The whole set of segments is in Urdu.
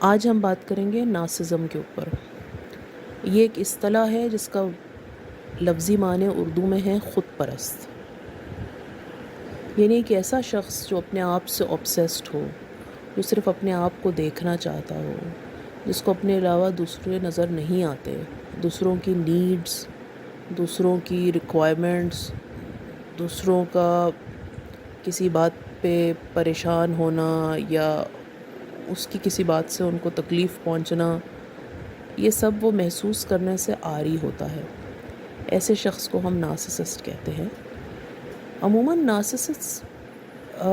آج ہم بات کریں گے نارسزم کے اوپر۔ یہ ایک اصطلاح ہے جس کا لفظی معنی اردو میں ہے خود پرست، یعنی ایک ایسا شخص جو اپنے آپ سے obsessed ہو، جو صرف اپنے آپ کو دیکھنا چاہتا ہو، جس کو اپنے علاوہ دوسرے نظر نہیں آتے، دوسروں کی نیڈز، دوسروں کی ریکوائرمنٹس، دوسروں کا کسی بات پہ پریشان ہونا یا اس کی کسی بات سے ان کو تکلیف پہنچنا، یہ سب وہ محسوس کرنے سے عاری ہوتا ہے۔ ایسے شخص کو ہم نارسسسٹ کہتے ہیں۔ عموماً نارسسسٹ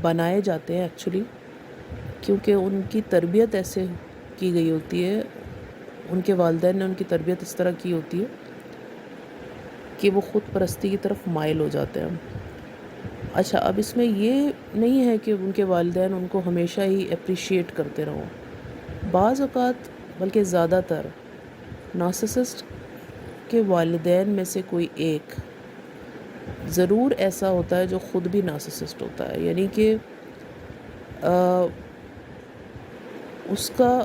بنائے جاتے ہیں ایکچولی، کیونکہ ان کی تربیت ایسے کی گئی ہوتی ہے، ان کے والدین نے ان کی تربیت اس طرح کی ہوتی ہے کہ وہ خود پرستی کی طرف مائل ہو جاتے ہیں۔ اچھا، اب اس میں یہ نہیں ہے کہ ان کے والدین ان کو ہمیشہ ہی اپریشیٹ کرتے رہو۔ بعض اوقات بلکہ زیادہ تر نارسسسٹ کے والدین میں سے کوئی ایک ضرور ایسا ہوتا ہے جو خود بھی نارسسسٹ ہوتا ہے، یعنی کہ اس کا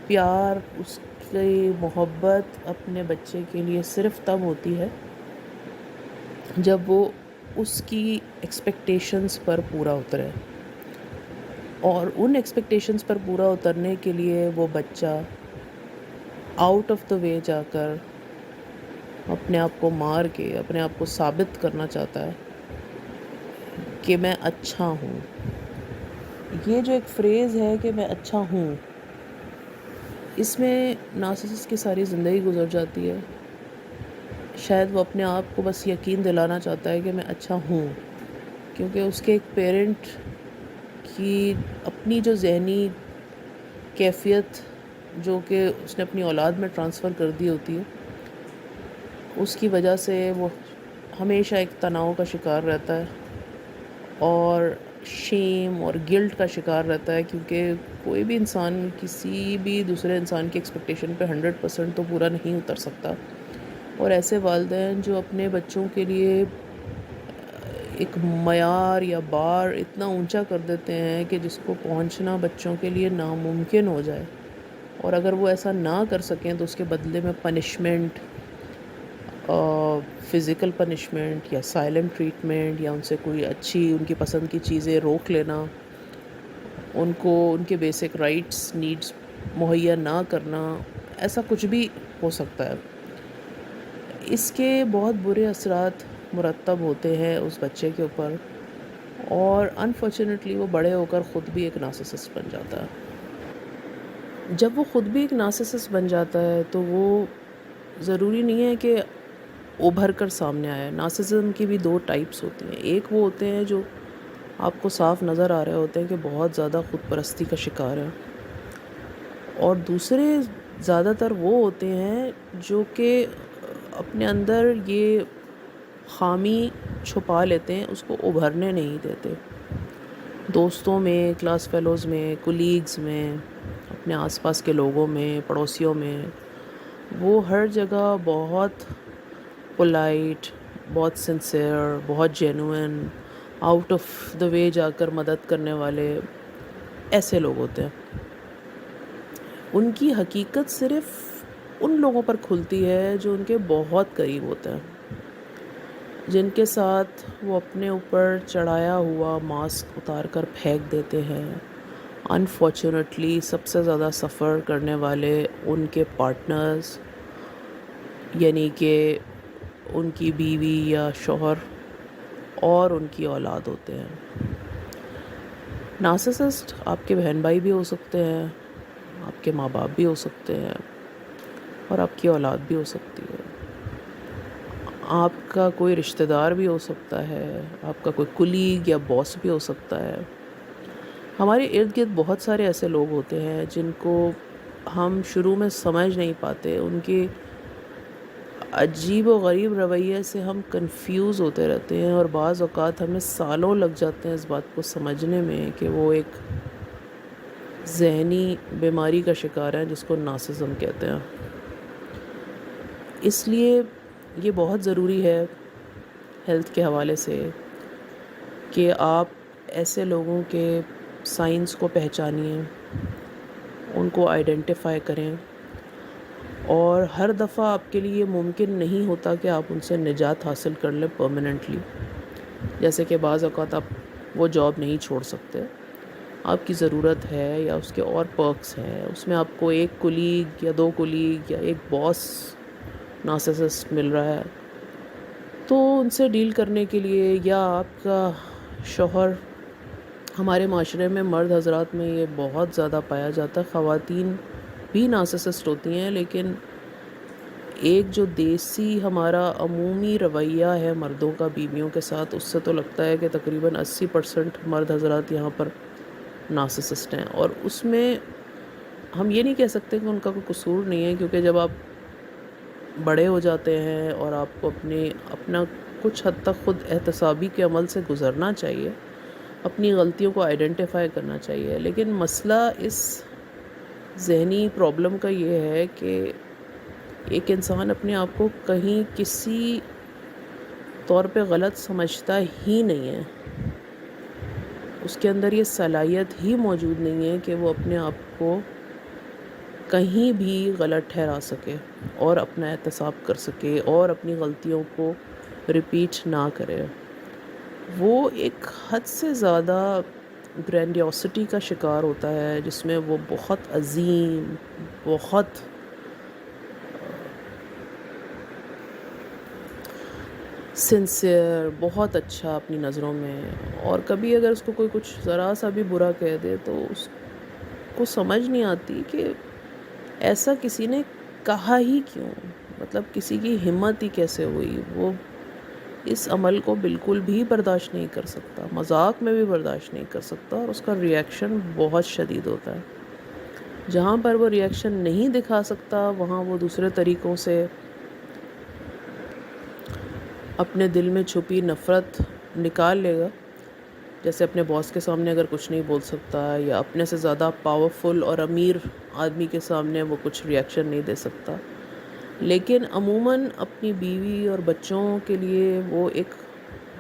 پیار، اس کی محبت اپنے بچے کے لیے صرف تب ہوتی ہے جب وہ اس کی ایکسپیکٹیشنز پر پورا اترے، اور ان ایکسپیکٹیشنز پر پورا اترنے کے لیے وہ بچہ آؤٹ آف دا وے جا کر اپنے آپ کو مار کے اپنے آپ کو ثابت کرنا چاہتا ہے کہ میں اچھا ہوں۔ یہ جو ایک فریز ہے کہ میں اچھا ہوں، اس میں نارسسسٹ کی ساری زندگی گزر جاتی ہے۔ شاید وہ اپنے آپ کو بس یقین دلانا چاہتا ہے کہ میں اچھا ہوں، کیونکہ اس کے ایک پیرنٹ کی اپنی جو ذہنی کیفیت جو کہ اس نے اپنی اولاد میں ٹرانسفر کر دی ہوتی ہے، اس کی وجہ سے وہ ہمیشہ ایک تناؤ کا شکار رہتا ہے اور شیم اور گلٹ کا شکار رہتا ہے، کیونکہ کوئی بھی انسان کسی بھی دوسرے انسان کی ایکسپیکٹیشن پہ 100% تو پورا نہیں اتر سکتا، اور ایسے والدین جو اپنے بچوں کے لیے ایک معیار یا بار اتنا اونچا کر دیتے ہیں کہ جس کو پہنچنا بچوں کے لیے ناممکن ہو جائے، اور اگر وہ ایسا نہ کر سکیں تو اس کے بدلے میں پنشمنٹ، فزیکل پنشمنٹ یا سائلنٹ ٹریٹمنٹ، یا ان سے کوئی اچھی ان کی پسند کی چیزیں روک لینا، ان کو ان کے بیسک رائٹس نیڈز مہیا نہ کرنا، ایسا کچھ بھی ہو سکتا ہے۔ اس کے بہت برے اثرات مرتب ہوتے ہیں اس بچے کے اوپر، اور انفارچونیٹلی وہ بڑے ہو کر خود بھی ایک نارسسسٹ بن جاتا ہے۔ جب وہ خود بھی ایک نارسسسٹ بن جاتا ہے تو وہ ضروری نہیں ہے کہ ابھر کر سامنے آئے۔ نارسسزم کی بھی دو ٹائپس ہوتی ہیں۔ ایک وہ ہوتے ہیں جو آپ کو صاف نظر آ رہے ہوتے ہیں کہ بہت زیادہ خود پرستی کا شکار ہے، اور دوسرے زیادہ تر وہ ہوتے ہیں جو کہ اپنے اندر یہ خامی چھپا لیتے ہیں، اس کو ابھرنے نہیں دیتے۔ دوستوں میں، کلاس فیلوز میں، کولیگز میں، اپنے آس پاس کے لوگوں میں، پڑوسیوں میں، وہ ہر جگہ بہت پولائٹ، بہت سنسیئر، بہت جینوئن، آؤٹ آف دا وے جا کر مدد کرنے والے ایسے لوگ ہوتے ہیں۔ ان کی حقیقت صرف ان لوگوں پر کھلتی ہے جو ان کے بہت قریب ہوتے ہیں، جن کے ساتھ وہ اپنے اوپر چڑھایا ہوا ماسک اتار کر پھینک دیتے ہیں۔ انفارچونیٹلی سب سے زیادہ سفر کرنے والے ان کے پارٹنرز، یعنی کہ ان کی بیوی یا شوہر اور ان کی اولاد ہوتے ہیں۔ نارسسسٹ آپ کے بہن بھائی بھی ہو سکتے ہیں، آپ کے ماں باپ بھی ہو سکتے ہیں، اور آپ کی اولاد بھی ہو سکتی ہے، آپ کا کوئی رشتہ دار بھی ہو سکتا ہے، آپ کا کوئی کولیگ یا باس بھی ہو سکتا ہے۔ ہمارے ارد گرد بہت سارے ایسے لوگ ہوتے ہیں جن کو ہم شروع میں سمجھ نہیں پاتے، ان کے عجیب و غریب رویے سے ہم کنفیوز ہوتے رہتے ہیں، اور بعض اوقات ہمیں سالوں لگ جاتے ہیں اس بات کو سمجھنے میں کہ وہ ایک ذہنی بیماری کا شکار ہے جس کو نارسسزم کہتے ہیں۔ اس لیے یہ بہت ضروری ہے ہیلتھ کے حوالے سے کہ آپ ایسے لوگوں کے سائنس کو پہچانیے، ان کو آئیڈینٹیفائی کریں. اور ہر دفعہ آپ کے لیے ممکن نہیں ہوتا کہ آپ ان سے نجات حاصل کر لیں پرماننٹلی. جیسے کہ بعض اوقات آپ وہ جاب نہیں چھوڑ سکتے, آپ کی ضرورت ہے یا اس کے اور پرکس ہیں, اس میں آپ کو ایک کولیگ یا 2 کولیگ یا ایک باس نارسسسٹ مل رہا ہے, تو ان سے ڈیل کرنے کے لیے, یا آپ کا شوہر, ہمارے معاشرے میں مرد حضرات میں یہ بہت زیادہ پایا جاتا ہے, خواتین بھی نارسسسٹ ہوتی ہیں, لیکن ایک جو دیسی ہمارا عمومی رویہ ہے مردوں کا بیویوں کے ساتھ, اس سے تو لگتا ہے کہ تقریباً 80% مرد حضرات یہاں پر نارسسسٹ ہیں. اور اس میں ہم یہ نہیں کہہ سکتے کہ ان کا کوئی قصور نہیں ہے, کیونکہ جب آپ بڑے ہو جاتے ہیں اور آپ کو اپنا کچھ حد تک خود احتسابی کے عمل سے گزرنا چاہیے, اپنی غلطیوں کو آئیڈینٹیفائی کرنا چاہیے. لیکن مسئلہ اس ذہنی پرابلم کا یہ ہے کہ ایک انسان اپنے آپ کو کہیں کسی طور پہ غلط سمجھتا ہی نہیں ہے, اس کے اندر یہ صلاحیت ہی موجود نہیں ہے کہ وہ اپنے آپ کو کہیں بھی غلط ٹھہرا سکے اور اپنا احتساب کر سکے اور اپنی غلطیوں کو ریپیٹ نہ کرے. وہ ایک حد سے زیادہ گرینڈیوسٹی کا شکار ہوتا ہے, جس میں وہ بہت عظیم, بہت سنسیئر, بہت اچھا اپنی نظروں میں, اور کبھی اگر اس کو کوئی کچھ ذرا سا بھی برا کہہ دے تو اس کو سمجھ نہیں آتی کہ ایسا کسی نے کہا ہی کیوں, مطلب کسی کی ہمت ہی کیسے ہوئی. وہ اس عمل کو بالکل بھی برداشت نہیں کر سکتا, مذاق میں بھی برداشت نہیں کر سکتا, اور اس کا ریئیکشن بہت شدید ہوتا ہے. جہاں پر وہ ریئیکشن نہیں دکھا سکتا وہاں وہ دوسرے طریقوں سے اپنے دل میں چھپی نفرت نکال لے گا. جیسے اپنے باس کے سامنے اگر کچھ نہیں بول سکتا, یا اپنے سے زیادہ پاورفل اور امیر آدمی کے سامنے وہ کچھ ریئیکشن نہیں دے سکتا, لیکن عموماً اپنی بیوی اور بچوں کے لیے وہ ایک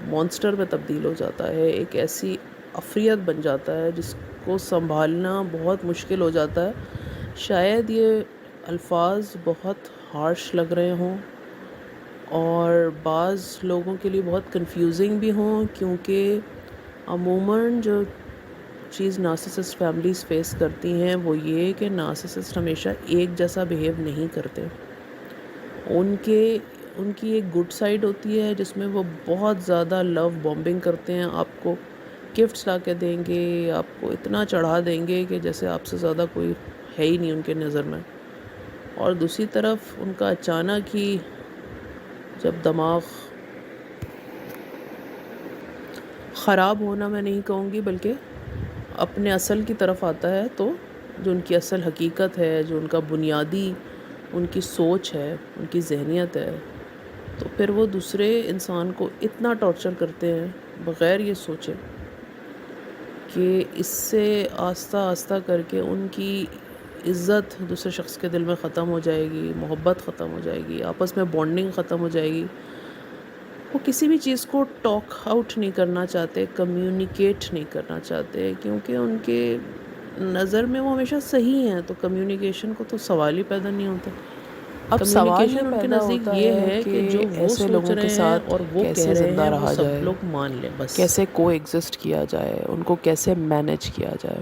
مونسٹر میں تبدیل ہو جاتا ہے, ایک ایسی عفریت بن جاتا ہے جس کو سنبھالنا بہت مشکل ہو جاتا ہے. شاید یہ الفاظ بہت ہارش لگ رہے ہوں اور بعض لوگوں کے لیے بہت کنفیوزنگ بھی ہوں, کیونکہ عموماً جو چیز نارسسسٹ فیملیز فیس کرتی ہیں وہ یہ کہ نارسسسٹ ہمیشہ ایک جیسا بیہیو نہیں کرتے. ان کی ایک گڈ سائڈ ہوتی ہے جس میں وہ بہت زیادہ لو بومبنگ کرتے ہیں, آپ کو گفٹس لا کے دیں گے, آپ کو اتنا چڑھا دیں گے کہ جیسے آپ سے زیادہ کوئی ہے ہی نہیں ان کے نظر میں. اور دوسری طرف ان کا اچانک ہی جب دماغ خراب ہونا, میں نہیں کہوں گی بلکہ اپنے اصل کی طرف آتا ہے, تو جو ان کی اصل حقیقت ہے, جو ان کا بنیادی ان کی سوچ ہے, ان کی ذہنیت ہے, تو پھر وہ دوسرے انسان کو اتنا ٹارچر کرتے ہیں بغیر یہ سوچے کہ اس سے آہستہ آہستہ کر کے ان کی عزت دوسرے شخص کے دل میں ختم ہو جائے گی, محبت ختم ہو جائے گی, آپس میں بانڈنگ ختم ہو جائے گی. وہ کسی بھی چیز کو ٹاک آؤٹ نہیں کرنا چاہتے, کمیونیکیٹ نہیں کرنا چاہتے, کیونکہ ان کے نظر میں وہ ہمیشہ صحیح ہیں, تو کمیونیکیشن کو تو سوال ہی پیدا نہیں ہوتا. اب سوال یہ کمیونیکیشن ان کے پیدا نزدیک ہوتا یہ ہے ہے کہ جو وہ ایسے سوچ لوگوں کے رہے ہیں ساتھ اور وہ کہہ کیسے رہے زندہ ہیں وہ رہا سب جائے, لوگ مان لیں بس. کیسے کو ایگزسٹ کیا جائے, ان کو کیسے مینیج کیا جائے.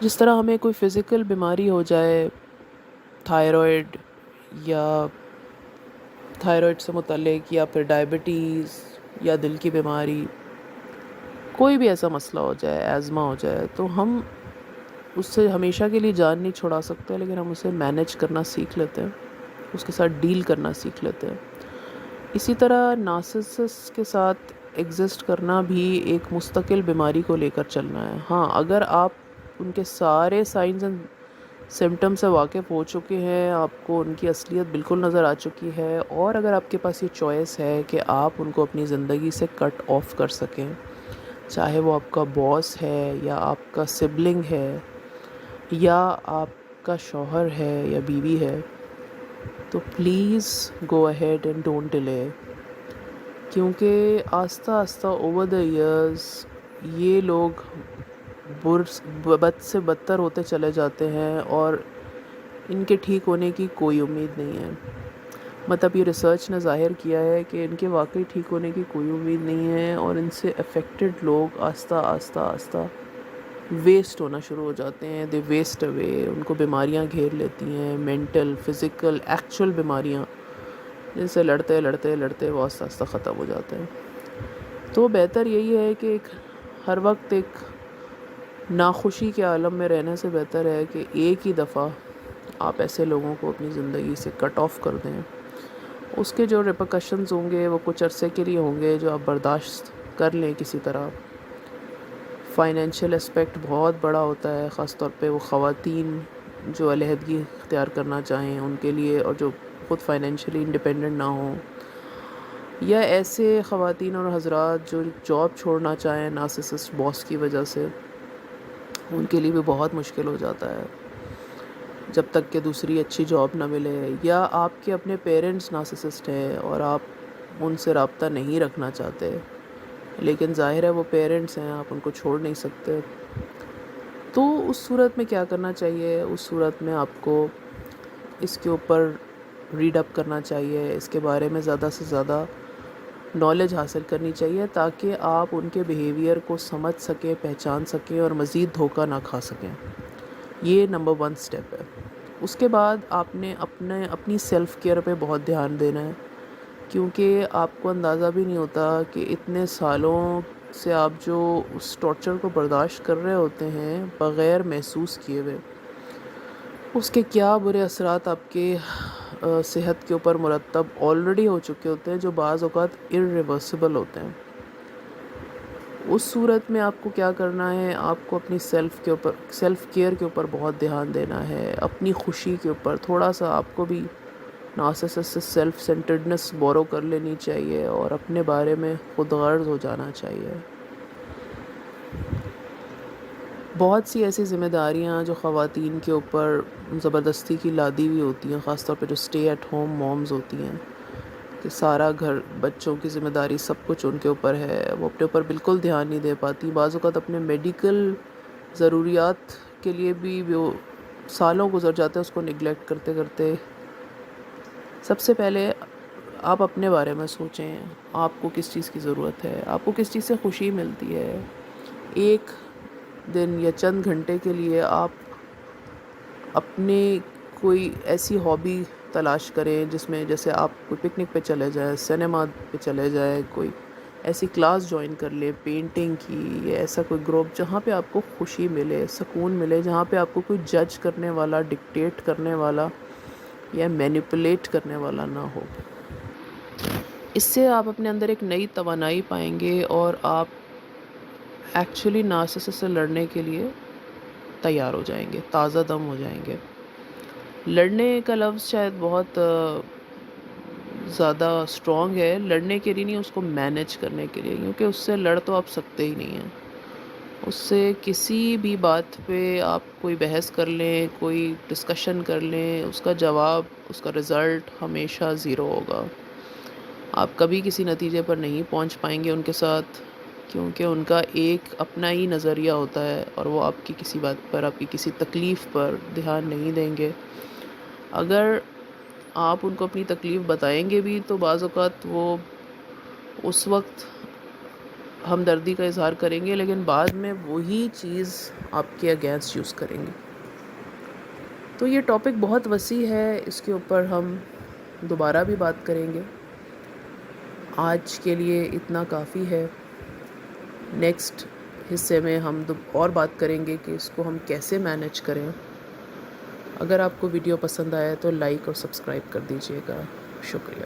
جس طرح ہمیں کوئی فزیکل بیماری ہو جائے, تھائرائڈ سے متعلق, یا پھر ڈائبٹیز یا دل کی بیماری, کوئی بھی ایسا مسئلہ ہو جائے, ایزما ہو جائے, تو ہم اس سے ہمیشہ کے لیے جان نہیں چھڑا سکتے, لیکن ہم اسے مینیج کرنا سیکھ لیتے ہیں, اس کے ساتھ ڈیل کرنا سیکھ لیتے ہیں. اسی طرح نارسسسٹ کے ساتھ ایگزسٹ کرنا بھی ایک مستقل بیماری کو لے کر چلنا ہے. ہاں, اگر آپ ان کے سارے سائنز اینڈ سمٹم سے واقف ہو چکے ہیں, آپ کو ان کی اصلیت بالکل نظر آ چکی ہے, اور اگر آپ کے پاس یہ چوائس ہے کہ آپ ان کو اپنی زندگی سے کٹ آف کر سکیں, چاہے وہ آپ کا باس ہے یا آپ کا سبلنگ ہے یا آپ کا شوہر ہے یا بیوی ہے, تو please go ahead and don't delay. کیونکہ آہستہ آہستہ اوور دا ایئرز یہ لوگ بد سے بدتر ہوتے چلے جاتے ہیں اور ان کے ٹھیک ہونے کی کوئی امید نہیں ہے. مطلب یہ ریسرچ نے ظاہر کیا ہے کہ ان کے واقعی ٹھیک ہونے کی کوئی امید نہیں ہے اور ان سے افیکٹڈ لوگ آہستہ آہستہ آہستہ ویسٹ ہونا شروع ہو جاتے ہیں. دے ویسٹ اوے. ان کو بیماریاں گھیر لیتی ہیں، مینٹل، فزیکل، ایکچوئل بیماریاں، جن سے لڑتے لڑتے لڑتے وہ آہستہ آہستہ ختم ہو جاتے ہیں. تو بہتر یہی ہے کہ ہر وقت ایک ناخوشی کے عالم میں رہنے سے بہتر ہے کہ ایک ہی دفعہ آپ ایسے لوگوں کو اپنی زندگی سے کٹ آف کر دیں. اس کے جو ریپرکشنز ہوں گے وہ کچھ عرصے کے لیے ہوں گے جو آپ برداشت کر لیں کسی طرح. فائنینشیل اسپیکٹ بہت بڑا ہوتا ہے، خاص طور پہ وہ خواتین جو علیحدگی اختیار کرنا چاہیں ان کے لیے، اور جو خود فائنینشیلی انڈیپینڈنٹ نہ ہوں، یا ایسے خواتین اور حضرات جو جاب چھوڑنا چاہیں نارسسسٹ باس کی وجہ سے، ان کے لیے بھی بہت مشکل ہو جاتا ہے جب تک کہ دوسری اچھی جاب نہ ملے. یا آپ کے اپنے پیرنٹس نارسسسٹ ہیں اور آپ ان سے رابطہ نہیں رکھنا چاہتے، لیکن ظاہر ہے وہ پیرنٹس ہیں، آپ ان کو چھوڑ نہیں سکتے. تو اس صورت میں کیا کرنا چاہیے؟ اس صورت میں آپ کو اس کے اوپر ریڈ اپ کرنا چاہیے، اس کے بارے میں زیادہ سے زیادہ نالج حاصل کرنی چاہیے تاکہ آپ ان کے بیہیویئر کو سمجھ سکیں، پہچان سکیں اور مزید دھوکہ نہ کھا سکیں. یہ نمبر 1 سٹیپ ہے. اس کے بعد آپ نے اپنی سیلف کیئر پہ بہت دھیان دینا ہے، کیونکہ آپ کو اندازہ بھی نہیں ہوتا کہ اتنے سالوں سے آپ جو اس ٹارچر کو برداشت کر رہے ہوتے ہیں بغیر محسوس کیے ہوئے، اس کے کیا برے اثرات آپ کے صحت کے اوپر مرتب آلریڈی ہو چکے ہوتے ہیں، جو بعض اوقات irreversible ہوتے ہیں. اس صورت میں آپ کو کیا کرنا ہے؟ آپ کو اپنی سیلف کیئر کے اوپر بہت دھیان دینا ہے، اپنی خوشی کے اوپر. تھوڑا سا آپ کو بھی نارسسسٹ سے سیلف سینٹرڈنس بورو کر لینی چاہیے اور اپنے بارے میں خود غرض ہو جانا چاہیے. بہت سی ایسی ذمہ داریاں جو خواتین کے اوپر زبردستی کی لادی ہوئی ہوتی ہیں، خاص طور پہ جو اسٹے ایٹ ہوم مومز ہوتی ہیں، کہ سارا گھر، بچوں کی ذمہ داری، سب کچھ ان کے اوپر ہے، وہ اپنے اوپر بالکل دھیان نہیں دے پاتی. بعض اوقات اپنے میڈیکل ضروریات کے لیے بھی وہ سالوں گزر جاتے ہیں اس کو نگلیکٹ کرتے کرتے. سب سے پہلے آپ اپنے بارے میں سوچیں، آپ کو کس چیز کی ضرورت ہے، آپ کو کس چیز سے خوشی ملتی ہے. ایک دن یا چند گھنٹے کے لیے آپ اپنے کوئی ایسی ہابی تلاش کریں جس میں، جیسے آپ کوئی پکنک پہ چلے جائیں، سنیما پہ چلے جائیں، کوئی ایسی کلاس جوائن کر لیں پینٹنگ کی، یا ایسا کوئی گروپ جہاں پہ آپ کو خوشی ملے، سکون ملے، جہاں پہ آپ کو کوئی جج کرنے والا، ڈکٹیٹ کرنے والا یا مینیپولیٹ کرنے والا نہ ہو. اس سے آپ اپنے اندر ایک نئی توانائی پائیں گے اور آپ ایکچولی نارسسسٹ سے لڑنے کے لیے تیار ہو جائیں گے، تازہ دم ہو جائیں گے. لڑنے کا لفظ شاید بہت زیادہ اسٹرانگ ہے، لڑنے کے لیے نہیں، اس کو مینیج کرنے کے لیے، کیونکہ اس سے لڑ تو آپ سکتے ہی نہیں ہیں. اس سے کسی بھی بات پہ آپ کوئی بحث کر لیں، کوئی ڈسکشن کر لیں، اس کا جواب، اس کا رزلٹ ہمیشہ زیرو ہوگا. آپ کبھی کسی نتیجے پر نہیں پہنچ پائیں گے ان کے ساتھ، کیونکہ ان کا ایک اپنا ہی نظریہ ہوتا ہے اور وہ آپ کی کسی بات پر، آپ کی کسی تکلیف پر دھیان نہیں دیں گے. اگر آپ ان کو اپنی تکلیف بتائیں گے بھی تو بعض اوقات وہ اس وقت ہمدردی کا اظہار کریں گے، لیکن بعد میں وہی چیز آپ کے اگینسٹ یوز کریں گے. تو یہ ٹاپک بہت وسیع ہے، اس کے اوپر ہم دوبارہ بھی بات کریں گے. آج کے لیے اتنا کافی ہے. نیکسٹ حصے میں ہم اور بات کریں گے کہ اس کو ہم کیسے مینیج کریں. اگر آپ کو ویڈیو پسند آئے تو لائک اور سبسکرائب کر دیجیے گا. شکریہ.